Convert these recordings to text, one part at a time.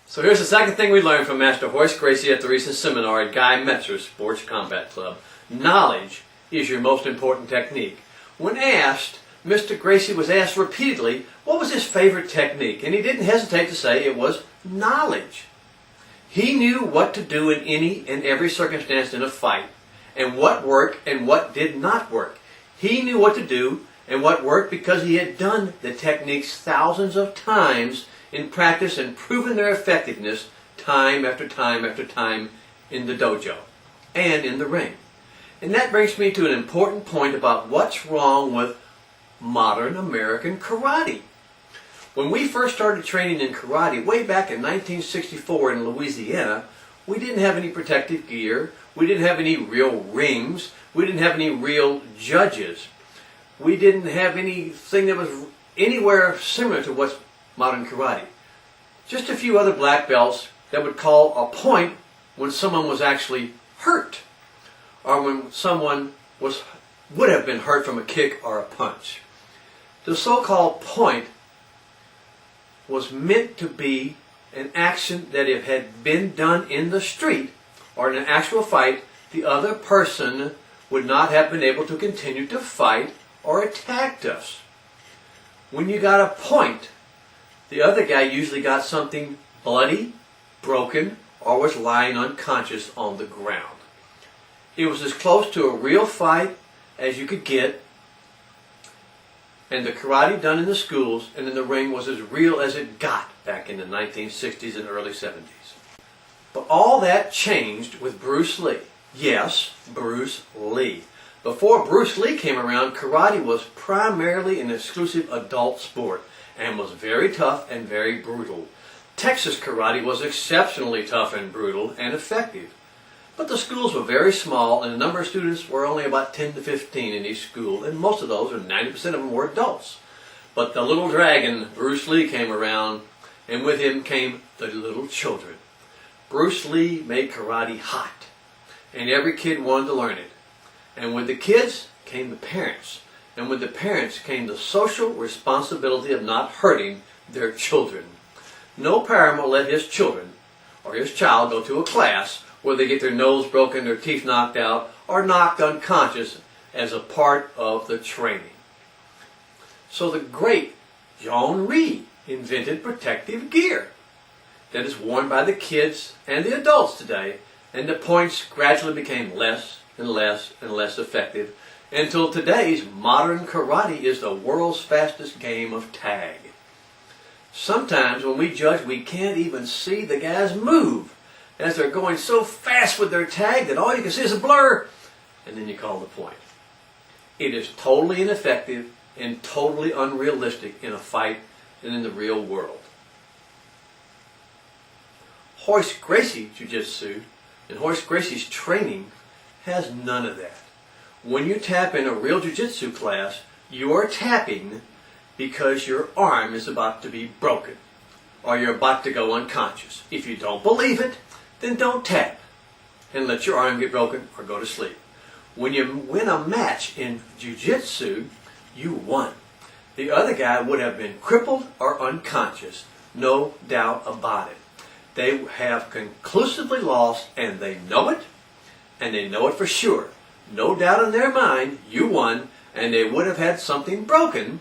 So here's the second thing we learned from Master Royce Gracie at the recent seminar at Guy Metzer's Sports Combat Club. Knowledge is your most important technique. When asked, Mr. Gracie was asked repeatedly what was his favorite technique, and he didn't hesitate to say it was knowledge. He knew what to do in any and every circumstance in a fight, and what worked and what did not work. He knew what to do and what worked because he had done the techniques thousands of times in practice and proven their effectiveness time after time after time in the dojo and in the ring. And that brings me to an important point about what's wrong with modern American karate. When we first started training in karate way back in 1964 in Louisiana, we didn't have any protective gear, we didn't have any real rings, we didn't have any real judges. We didn't have anything that was anywhere similar to what's modern karate. Just a few other black belts that would call a point when someone was actually hurt, or when someone would have been hurt from a kick or a punch. The so-called point was meant to be an action that if had been done in the street or in an actual fight, the other person would not have been able to continue to fight or attacked us. When you got a point, the other guy usually got something bloody, broken, or was lying unconscious on the ground. It was as close to a real fight as you could get, and the karate done in the schools and in the ring was as real as it got back in the 1960s and early 70s. But all that changed with Bruce Lee. Yes, Bruce Lee. Before Bruce Lee came around, karate was primarily an exclusive adult sport and was very tough and very brutal. Texas karate was exceptionally tough and brutal and effective. But the schools were very small and the number of students were only about 10 to 15 in each school, and most of those, or 90% of them, were adults. But the little dragon, Bruce Lee, came around, and with him came the little children. Bruce Lee made karate hot, and every kid wanted to learn it. And with the kids came the parents. And with the parents came the social responsibility of not hurting their children. No parent will let his children or his child go to a class where they get their nose broken, their teeth knocked out, or knocked unconscious as a part of the training. So the great John Reed invented protective gear that is worn by the kids and the adults today, and the points gradually became less and less and less effective until today's modern karate is the world's fastest game of tag. Sometimes when we judge, we can't even see the guys move as they're going so fast with their tag that all you can see is a blur, and then you call the point. It is totally ineffective and totally unrealistic in a fight and in the real world. Royce Gracie Jiu-Jitsu and Royce Gracie's training has none of that. When you tap in a real jiu-jitsu class, you are tapping because your arm is about to be broken or you're about to go unconscious. If you don't believe it, then don't tap and let your arm get broken or go to sleep. When you win a match in jiu-jitsu, you won. The other guy would have been crippled or unconscious, no doubt about it. They have conclusively lost, and they know it, and they know it for sure. No doubt in their mind, you won, and they would have had something broken,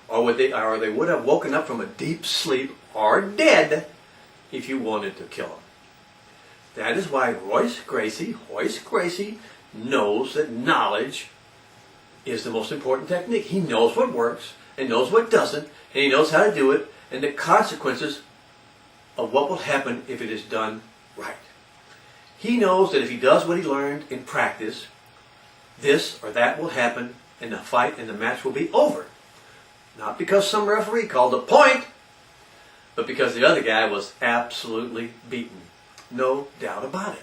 or they would have woken up from a deep sleep or dead if you wanted to kill them. That is why Royce Gracie knows that knowledge is the most important technique. He knows what works and knows what doesn't, and he knows how to do it, and the consequences of what will happen if it is done right. He knows that if he does what he learned in practice, this or that will happen, and the fight and the match will be over. Not because some referee called a point, but because the other guy was absolutely beaten. No doubt about it.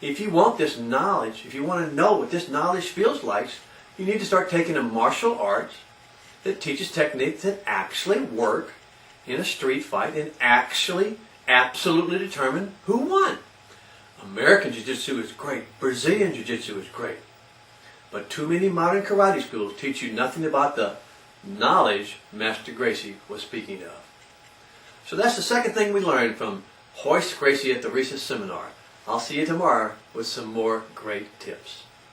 If you want this knowledge, if you want to know what this knowledge feels like, you need to start taking a martial arts that teaches techniques that actually work in a street fight and actually absolutely determine who won. American Jiu-Jitsu is great. Brazilian Jiu-Jitsu is great. But too many modern karate schools teach you nothing about the knowledge Master Gracie was speaking of. So that's the second thing we learned from Royce Gracie at the recent seminar. I'll see you tomorrow with some more great tips.